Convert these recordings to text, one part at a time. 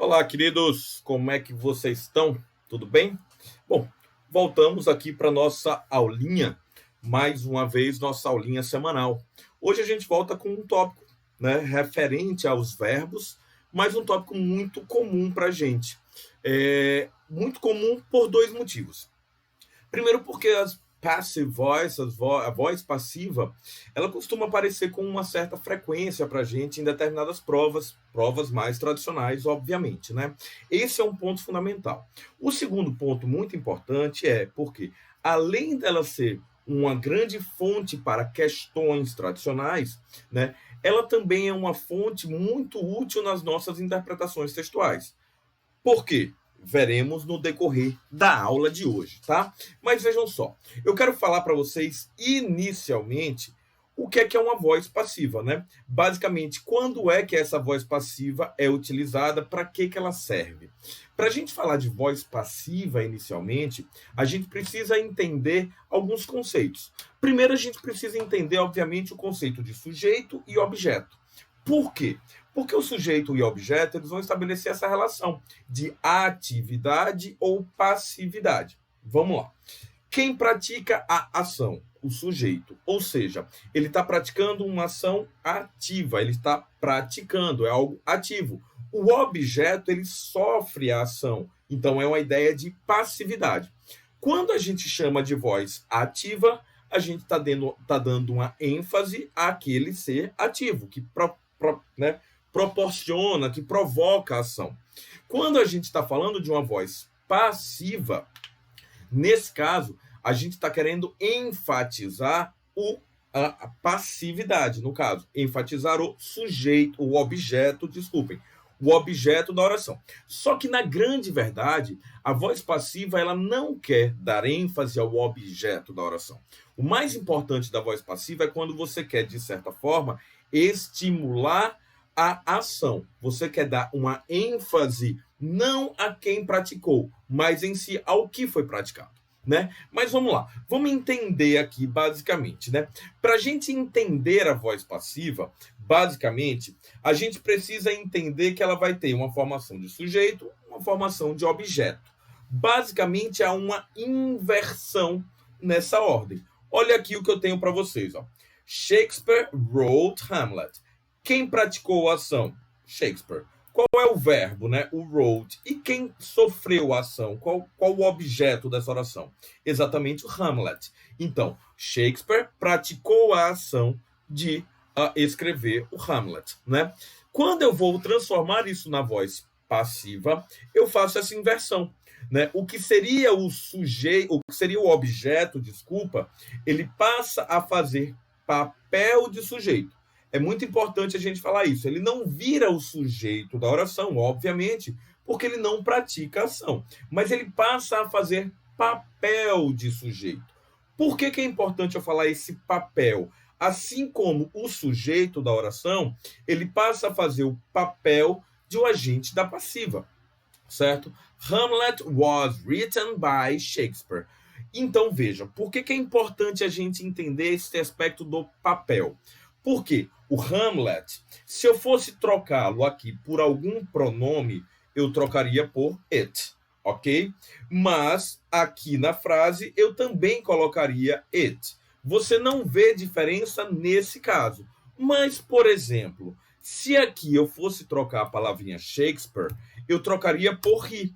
Olá, queridos, como é que vocês estão? Tudo bem? Bom, voltamos aqui para nossa aulinha, mais uma vez, nossa aulinha semanal. Hoje a gente volta com um tópico, né, referente aos verbos, mas um tópico muito comum para a gente. Muito comum por dois motivos. Primeiro, porque as passive voice, a voz passiva, ela costuma aparecer com uma certa frequência para a gente em determinadas provas mais tradicionais, obviamente, né? Esse é um ponto fundamental. O segundo ponto muito importante é porque, além dela ser uma grande fonte para questões tradicionais, né? Ela também é uma fonte muito útil nas nossas interpretações textuais. Por quê? Veremos no decorrer da aula de hoje, tá? Mas vejam só, eu quero falar para vocês inicialmente o que é uma voz passiva, né? Basicamente, quando é que essa voz passiva é utilizada, para que ela serve? Para a gente falar de voz passiva inicialmente, a gente precisa entender alguns conceitos. Primeiro, a gente precisa entender, obviamente, o conceito de sujeito e objeto. Por quê? Porque o sujeito e o objeto eles vão estabelecer essa relação de atividade ou passividade. Vamos lá. Quem pratica a ação? O sujeito. Ou seja, ele está praticando uma ação ativa, ele está praticando, é algo ativo. O objeto, ele sofre a ação. Então, é uma ideia de passividade. Quando a gente chama de voz ativa, a gente está dando uma ênfase àquele ser ativo, que né, proporciona, que provoca a ação. Quando a gente está falando de uma voz passiva, nesse caso, a gente está querendo enfatizar a passividade, no caso, enfatizar o sujeito, o objeto, desculpem, o objeto da oração. Só que, na grande verdade, a voz passiva ela não quer dar ênfase ao objeto da oração. O mais importante da voz passiva é quando você quer, de certa forma, estimular a ação. Você quer dar uma ênfase não a quem praticou, mas em si ao que foi praticado. Né? Mas vamos lá, vamos entender aqui basicamente, né? Para a gente entender a voz passiva, basicamente, a gente precisa entender que ela vai ter uma formação de sujeito, uma formação de objeto. Basicamente, há uma inversão nessa ordem. Olha aqui o que eu tenho para vocês, ó. Shakespeare wrote Hamlet. Quem praticou a ação? Shakespeare. Qual é o verbo, né? O wrote. E quem sofreu a ação? Qual o objeto dessa oração? Exatamente o Hamlet. Então, Shakespeare praticou a ação de escrever o Hamlet, né? Quando eu vou transformar isso na voz passiva, eu faço essa inversão, né? O que seria o sujeito, o que seria o objeto, desculpa, ele passa a fazer papel de sujeito. É muito importante a gente falar isso. Ele não vira o sujeito da oração, obviamente, porque ele não pratica a ação. Mas ele passa a fazer papel de sujeito. Por que é importante eu falar esse papel? Assim como o sujeito da oração, ele passa a fazer o papel de um agente da passiva, certo? Hamlet was written by Shakespeare. Então, veja, por que é importante a gente entender esse aspecto do papel? Porque o Hamlet, se eu fosse trocá-lo aqui por algum pronome, eu trocaria por it, ok? Mas aqui na frase eu também colocaria it. Você não vê diferença nesse caso. Mas, por exemplo, se aqui eu fosse trocar a palavrinha Shakespeare, eu trocaria por he.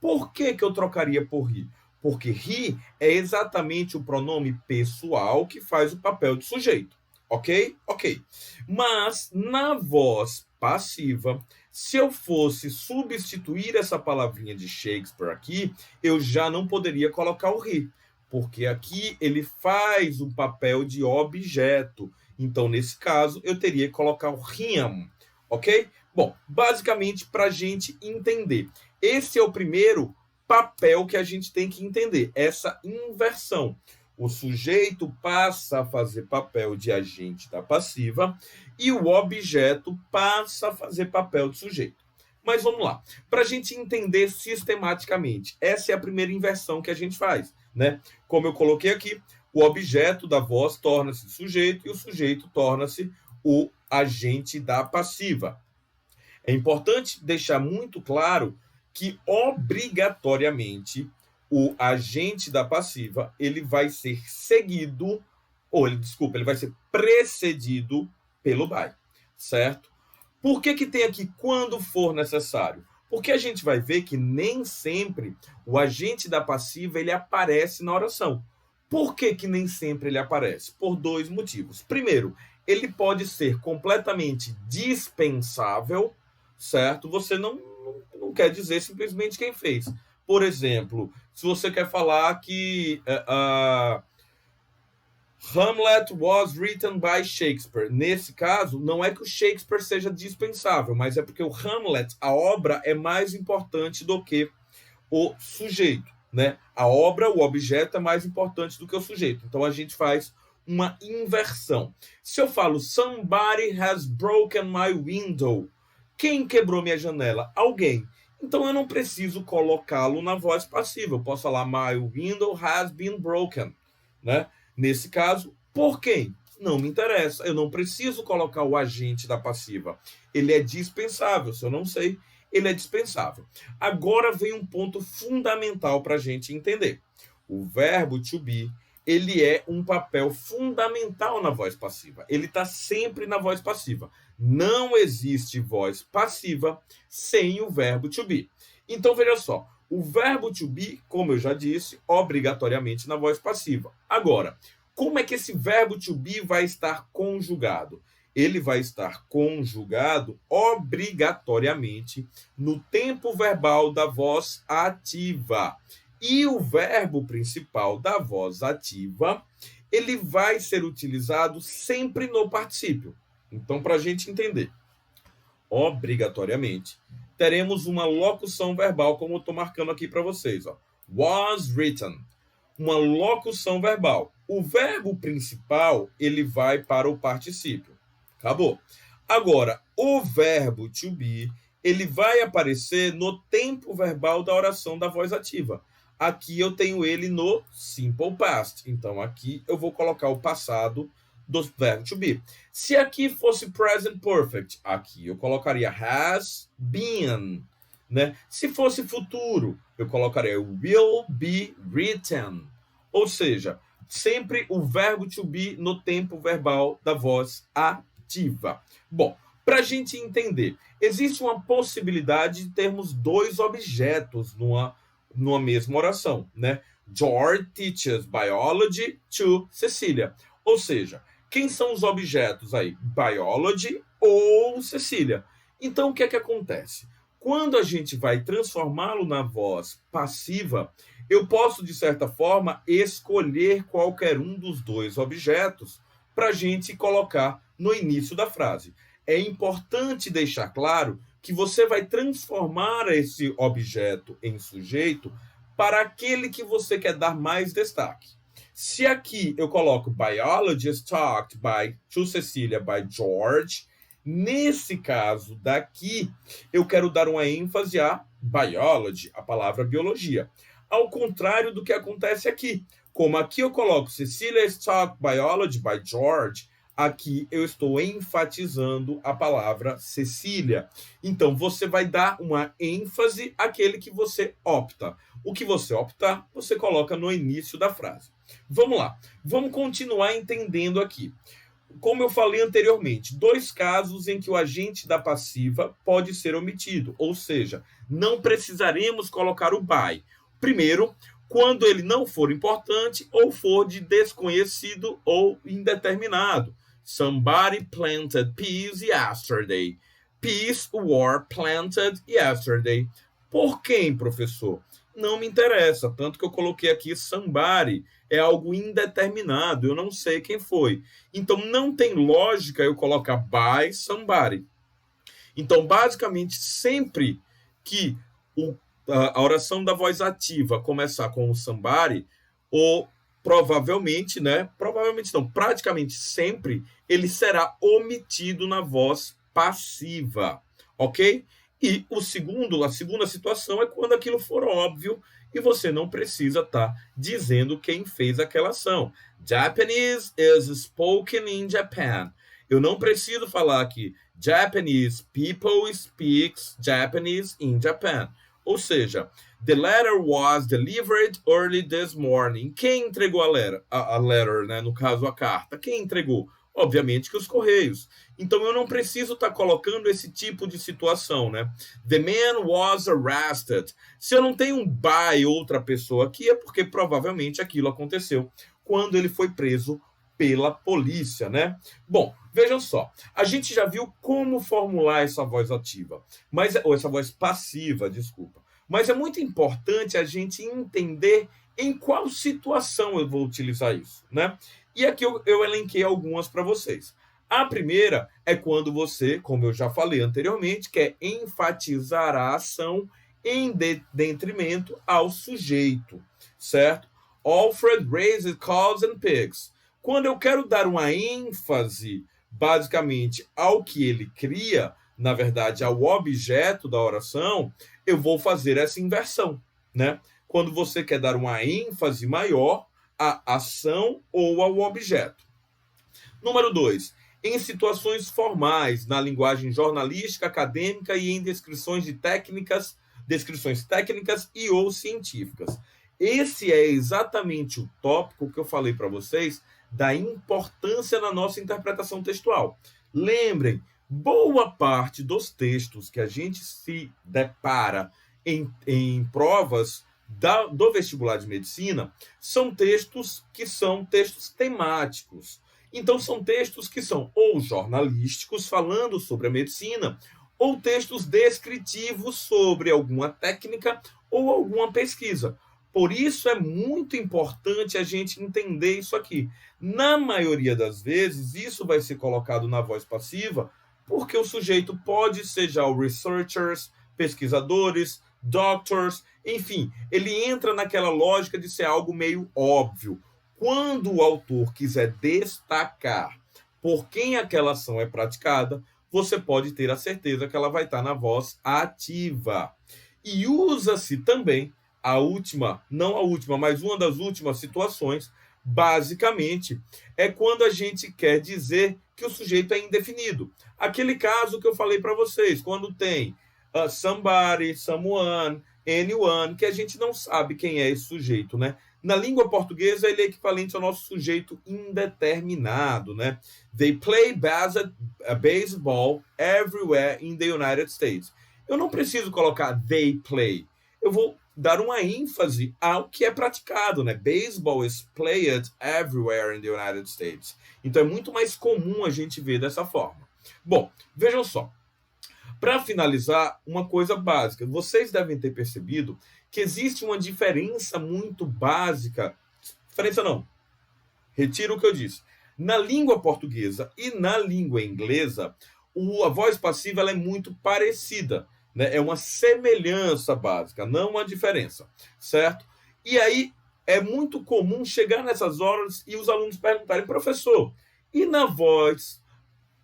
Por que eu trocaria por he? Porque he é exatamente o pronome pessoal que faz o papel de sujeito. Ok? Ok. Mas na voz passiva, se eu fosse substituir essa palavrinha de Shakespeare aqui, eu já não poderia colocar o he, porque aqui ele faz o papel de objeto. Então, nesse caso, eu teria que colocar o him, ok? Bom, basicamente, para a gente entender, esse é o primeiro papel que a gente tem que entender, essa inversão. O sujeito passa a fazer papel de agente da passiva e o objeto passa a fazer papel de sujeito. Mas vamos lá, para a gente entender sistematicamente, essa é a primeira inversão que a gente faz, né? Como eu coloquei aqui, o objeto da voz torna-se sujeito e o sujeito torna-se o agente da passiva. É importante deixar muito claro que, obrigatoriamente, o agente da passiva ele vai ser seguido, ele vai ser precedido pelo by, certo? Por que tem aqui quando for necessário? Porque a gente vai ver que nem sempre o agente da passiva ele aparece na oração. Por que nem sempre ele aparece? Por dois motivos. Primeiro, ele pode ser completamente dispensável, certo? Você não quer dizer simplesmente quem fez. Por exemplo, se você quer falar que Hamlet was written by Shakespeare. Nesse caso, não é que o Shakespeare seja dispensável, mas é porque o Hamlet, a obra, é mais importante do que o sujeito, né? A obra, o objeto, é mais importante do que o sujeito. Então a gente faz uma inversão. Se eu falo somebody has broken my window, quem quebrou minha janela? Alguém. Então eu não preciso colocá-lo na voz passiva. Eu posso falar my window has been broken, né? Nesse caso, por quem? Não me interessa. Eu não preciso colocar o agente da passiva. Ele é dispensável. Se eu não sei, ele é dispensável. Agora vem um ponto fundamental para a gente entender. O verbo to be, ele é um papel fundamental na voz passiva. Ele está sempre na voz passiva. Não existe voz passiva sem o verbo to be. Então, veja só. O verbo to be, como eu já disse, obrigatoriamente na voz passiva. Agora, como é que esse verbo to be vai estar conjugado? Ele vai estar conjugado obrigatoriamente no tempo verbal da voz ativa. E o verbo principal da voz ativa, ele vai ser utilizado sempre no particípio. Então, para a gente entender, obrigatoriamente, teremos uma locução verbal, como eu estou marcando aqui para vocês. Ó. Was written. Uma locução verbal. O verbo principal, ele vai para o particípio. Acabou. Agora, o verbo to be, ele vai aparecer no tempo verbal da oração da voz ativa. Aqui eu tenho ele no simple past. Então, aqui eu vou colocar o passado do verbo to be. Se aqui fosse present perfect, aqui eu colocaria has been, né? Se fosse futuro, eu colocaria will be written. Ou seja, sempre o verbo to be no tempo verbal da voz ativa. Bom, para a gente entender, existe uma possibilidade de termos dois objetos numa mesma oração, né? George teaches biology to Cecília. Ou seja, quem são os objetos aí? Biology ou Cecília. Então, o que é que acontece? Quando a gente vai transformá-lo na voz passiva, eu posso, de certa forma, escolher qualquer um dos dois objetos para a gente colocar no início da frase. É importante deixar claro que você vai transformar esse objeto em sujeito para aquele que você quer dar mais destaque. Se aqui eu coloco biologist talked to Cecilia by George, nesse caso daqui, eu quero dar uma ênfase a biology, a palavra biologia. Ao contrário do que acontece aqui. Como aqui eu coloco Cecilia is taught biology by George, aqui eu estou enfatizando a palavra Cecília. Então, você vai dar uma ênfase àquele que você opta. O que você optar, você coloca no início da frase. Vamos lá. Vamos continuar entendendo aqui. Como eu falei anteriormente, dois casos em que o agente da passiva pode ser omitido, ou seja, não precisaremos colocar o by. Primeiro, quando ele não for importante ou for de desconhecido ou indeterminado. Somebody planted peas yesterday. Peas were planted yesterday. Por quem, professor? Não me interessa, tanto que eu coloquei aqui somebody, é algo indeterminado, eu não sei quem foi. Então, não tem lógica eu colocar by somebody. Então, basicamente, sempre que a oração da voz ativa começar com o somebody, ou provavelmente, né? Provavelmente não, praticamente sempre, ele será omitido na voz passiva, ok? E a segunda situação é quando aquilo for óbvio e você não precisa estar dizendo quem fez aquela ação. Japanese is spoken in Japan. Eu não preciso falar que Japanese people speaks Japanese in Japan. Ou seja, the letter was delivered early this morning. Quem entregou a letter, né? No caso, a carta. Quem entregou? Obviamente que os Correios. Então, eu não preciso estar colocando esse tipo de situação, né? The man was arrested. Se eu não tenho um by outra pessoa aqui, é porque provavelmente aquilo aconteceu quando ele foi preso pela polícia, né? Bom, vejam só. A gente já viu como formular essa voz ativa, ou essa voz passiva, desculpa. Mas é muito importante a gente entender em qual situação eu vou utilizar isso, né? E aqui eu elenquei algumas para vocês. A primeira é quando você, como eu já falei anteriormente, quer enfatizar a ação em detrimento ao sujeito, certo? Alfred raised cows and pigs. Quando eu quero dar uma ênfase, basicamente, ao que ele cria, na verdade, ao objeto da oração, eu vou fazer essa inversão, né? Quando você quer dar uma ênfase maior à ação ou ao objeto. Número 2. Em situações formais, na linguagem jornalística, acadêmica e em descrições técnicas e ou científicas. Esse é exatamente o tópico que eu falei para vocês da importância na nossa interpretação textual. Lembrem, boa parte dos textos que a gente se depara em provas do vestibular de medicina são textos que são textos temáticos. Então, são textos que são ou jornalísticos, falando sobre a medicina, ou textos descritivos sobre alguma técnica ou alguma pesquisa. Por isso, é muito importante a gente entender isso aqui. Na maioria das vezes, isso vai ser colocado na voz passiva, porque o sujeito pode ser já o researchers, pesquisadores, doctors, enfim, ele entra naquela lógica de ser algo meio óbvio. Quando o autor quiser destacar por quem aquela ação é praticada, você pode ter a certeza que ela vai estar na voz ativa. E usa-se também a última, não a última, mas uma das últimas situações, basicamente, é quando a gente quer dizer que o sujeito é indefinido. Aquele caso que eu falei para vocês, quando tem somebody, someone, anyone, que a gente não sabe quem é esse sujeito, né? Na língua portuguesa, ele é equivalente ao nosso sujeito indeterminado, né? They play baseball everywhere in the United States. Eu não preciso colocar they play. Eu vou dar uma ênfase ao que é praticado, né? Baseball is played everywhere in the United States. Então, é muito mais comum a gente ver dessa forma. Bom, vejam só. Para finalizar, uma coisa básica. Vocês devem ter percebido que existe uma diferença muito básica. Diferença não. Retiro o que eu disse. Na língua portuguesa e na língua inglesa, a voz passiva ela é muito parecida, né? É uma semelhança básica, não uma diferença, certo? E aí é muito comum chegar nessas horas e os alunos perguntarem, professor, e na voz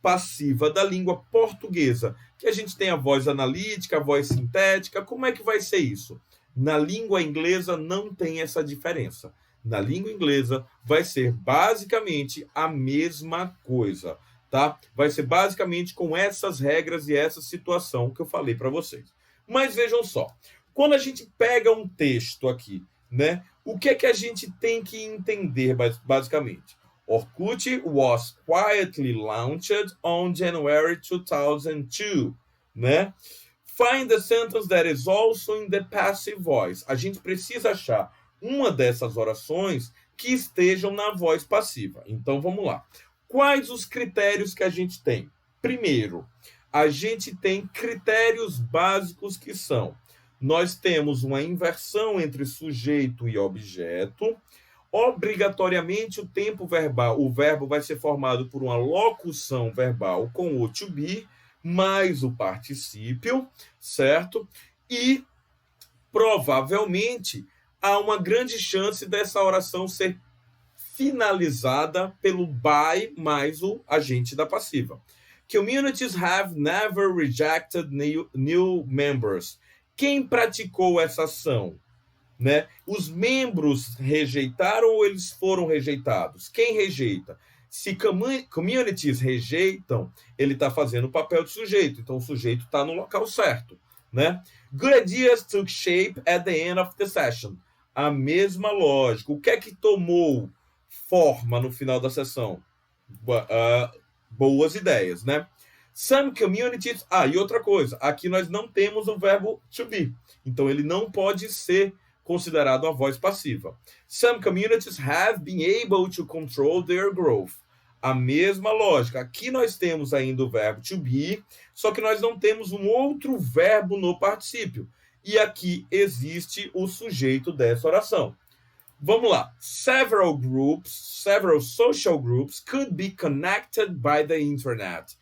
passiva da língua portuguesa, que a gente tem a voz analítica, a voz sintética, como é que vai ser isso? Na língua inglesa não tem essa diferença. Na língua inglesa vai ser basicamente a mesma coisa, tá? Vai ser basicamente com essas regras e essa situação que eu falei para vocês. Mas vejam só, quando a gente pega um texto aqui, né? O que é que a gente tem que entender basicamente? Orkut was quietly launched on January 2002, né? Find the sentence that is also in the passive voice. A gente precisa achar uma dessas orações que estejam na voz passiva. Então, vamos lá. Quais os critérios que a gente tem? Primeiro, a gente tem critérios básicos que são: nós temos uma inversão entre sujeito e objeto. Obrigatoriamente, o tempo verbal, o verbo vai ser formado por uma locução verbal com o to be, mais o particípio, certo? E, provavelmente, há uma grande chance dessa oração ser finalizada pelo by mais o agente da passiva. Communities have never rejected new members. Quem praticou essa ação? Né? Os membros rejeitaram ou eles foram rejeitados? Quem rejeita? Se communities rejeitam, ele está fazendo o papel de sujeito. Então, o sujeito está no local certo, né? Good ideas took shape at the end of the session. A mesma lógica. O que é que tomou forma no final da sessão? Boas ideias, né? Some communities... e outra coisa. Aqui nós não temos o verbo to be. Então, ele não pode ser considerado uma voz passiva. Some communities have been able to control their growth. A mesma lógica. Aqui nós temos ainda o verbo to be, só que nós não temos um outro verbo no particípio. E aqui existe o sujeito dessa oração. Vamos lá. Several social groups could be connected by the internet.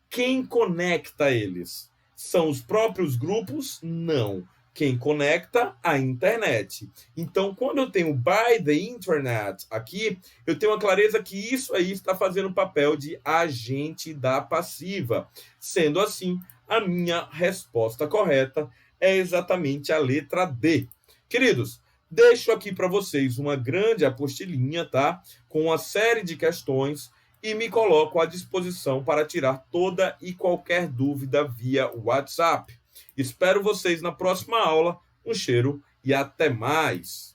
Quem conecta eles? São os próprios grupos? Não. Quem conecta? A internet. Então, quando eu tenho by the internet aqui, eu tenho a clareza que isso aí está fazendo o papel de agente da passiva. Sendo assim, a minha resposta correta é exatamente a letra D. Queridos, deixo aqui para vocês uma grande apostilinha, tá? Com uma série de questões e me coloco à disposição para tirar toda e qualquer dúvida via WhatsApp. Espero vocês na próxima aula. Um cheiro e até mais!